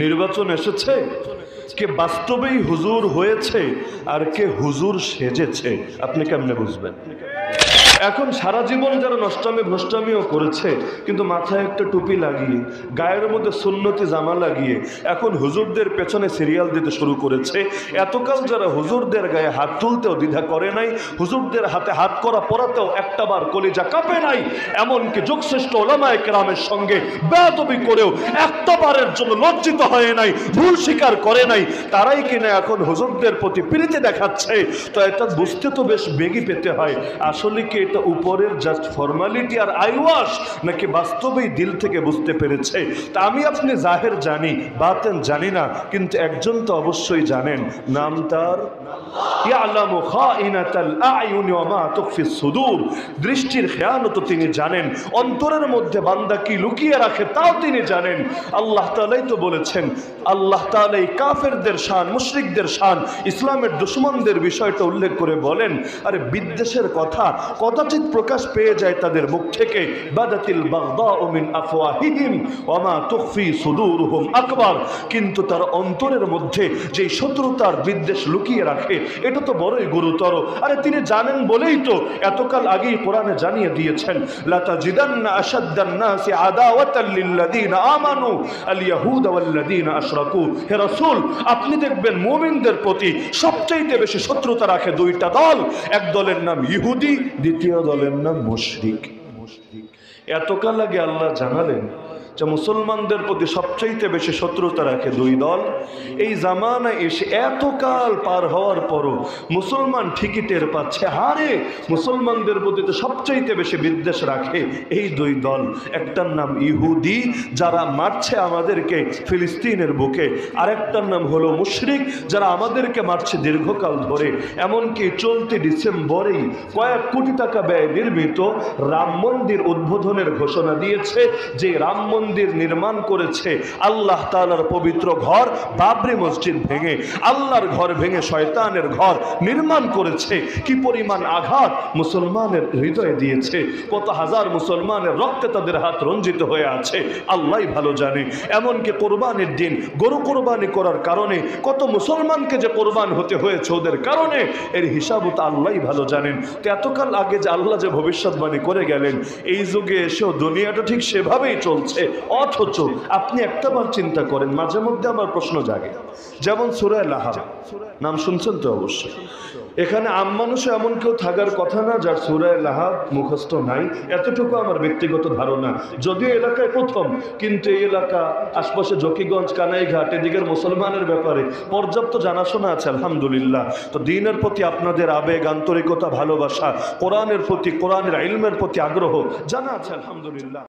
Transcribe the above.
নির্বাচন এসেছে, কে বাস্তবেই হুজুর হয়েছে আর কে হুজুর সেজেছে আপনি কেমনে বুঝবেন? এখন সারা জীবন যারা নষ্টামি ভ্রষ্টামিও করেছে, কিন্তু মাথায় একটা টুপি লাগিয়ে, গায়ের মধ্যে সুন্নতি জামা লাগিয়ে এখন হুজুরদের পেছনে সিরিয়াল দিতে শুরু করেছে। এতকাল যারা হুজুরদের গায়ে হাত তুলতেও দ্বিধা করে নাই, হুজুরদের হাতে হাত করা পরাতেও একটাবার কলিজা কাঁপে নাই, এমনকি যুগশ্রেষ্ঠ ওলামায়ে কেরামের সঙ্গে বেয়াদবি করেও একটাবারের জন্য লজ্জিত হয় নাই, ভুল স্বীকার করে নাই, তারাই কিনা এখন হুজুরদের প্রতি প্রীতি দেখাচ্ছে। তো এটা বুঝতে তো বেশ বেগই পেতে হয়, আসলে কি এটা উপরের জাস্ট ফর্মালিটি আর আইওয়াশ, নাকি বাস্তবেই দিল থেকে বুঝতে পেরেছে? তা আমি আপনি জাহের জানি, বাতেন জানি না, কিন্তু একজন তো অবশ্যই জানেন, নাম তার ইয়ালামু খাইনাতাল আয়ুন ওয়া মা তুখফিস সুদূর। দৃষ্টির খেয়ানত তিনি জানেন, অন্তরের মধ্যে বান্দা কি লুকিয়ে রাখে তাও তিনি জানেন। আল্লাহ তাআলাই তো বলেছেন, আল্লাহ তাআলা এই কাফেরদের শান, মুশরিকদের শান, ইসলামের দুশমনদের বিষয়টা উল্লেখ করে বলেন, আরে বিদ্বেষের কথা কদাচিৎ প্রকাশ পেয়ে যায় তাদের মুখ থেকে, বাদাতিল বাগদাউ মিন আফওয়াহিহিম ওয়া মা তুখফি সুদূরুহুম আকবার। কিন্তু তার অন্তরের মধ্যে যে শত্রুতার বিদ্বেষ লুকিয়ে রাখে এটা তো বড়ই গুরুতর। আরে তিনি জানেন বলেই তো এতকাল আগেই কোরআনে জানিয়ে দিয়েছেন, লাতাজিদান্না আশাদ্দান নাসি আদাওয়াতাল লিল্লাযিনা আমানু আল ইয়াহুদা ওয়াল্লাযিনা আশরাকু। হে রাসূল, আপনি দেখবেন মুমিনদের প্রতি সবচেয়ে বেশি শত্রুতা রাখে দুইটা দল, এক দলের নাম ইহুদি, দ্বিতীয় দলের নাম মুশরিক। এতকাল আগে আল্লাহ জানালেন যে মুসলমানদের প্রতি সবচাইতে বেশি শত্রুতা রাখে দুই দল। এই জামানা এসে এতকাল পার হওয়ার পরও মুসলমান ঠিকই টের পাচ্ছে, হারে মুসলমানদের প্রতি তো সবচাইতে বেশি বিদ্বেষ রাখে এই দুই দল। একটার নাম ইহুদি, যারা মারছে আমাদেরকে ফিলিস্তিনের বুকে, আরেকটার নাম হলো মুশরিক, যারা আমাদেরকে মারছে দীর্ঘকাল ধরে। এমনকি চলতি ডিসেম্বরেই কয়েক কোটি টাকা ব্যয় নির্মিত রাম মন্দির উদ্বোধনের ঘোষণা দিয়েছে, যে রাম মন্দির নির্মাণ করেছে আল্লাহ তাআলার পবিত্র ঘর বাবরি মসজিদ ভেঙে, আল্লাহর ঘর ভেঙে শয়তানের ঘর নির্মাণ করেছে। কি পরিমাণ আঘাত মুসলমানের হৃদয়ে দিয়েছে, কত হাজার মুসলমানের রক্তে তাদের হাত রঞ্জিত হয়ে আছে আল্লাহই ভালো জানে। এমনকি কোরবানির দিন গরু কোরবানি করার কারণে কত মুসলমানকে যে কোরবান হতে হয়েছে ওদের কারণে, এর হিসাবও তো আল্লাহই ভালো জানেন। তো এতকাল আগে যে আল্লাহ যে ভবিষ্যৎবাণী করে গেলেন, এই যুগে এসেও দুনিয়াটা ঠিক সেভাবেই চলছে। অথচ আপনি একটাবার চিন্তা করেন, মাঝে মধ্যে আমার প্রশ্ন জাগে, যেমন সূরা লাহাব নাম শুনছেন তো অবশ্যই, এখানে আম মানুষও এমন কেউ থাকার কথা না যার সূরা লাহাব মুখস্থ নাই, এতটুকু আমার ব্যক্তিগত ধারণা। যদিও এলাকায় প্রথম, কিন্তু এই এলাকা আশপাশে জকিগঞ্জ, কানাইঘাট, এদিকের মুসলমানের ব্যাপারে পর্যাপ্ত জানাশোনা আছে আলহামদুলিল্লাহ। তো দ্বীনের প্রতি আপনাদের আবেগ, আন্তরিকতা, ভালোবাসা, কোরআনের প্রতি, কোরআনের ইলমের প্রতি আগ্রহ জানা আছে আলহামদুলিল্লাহ।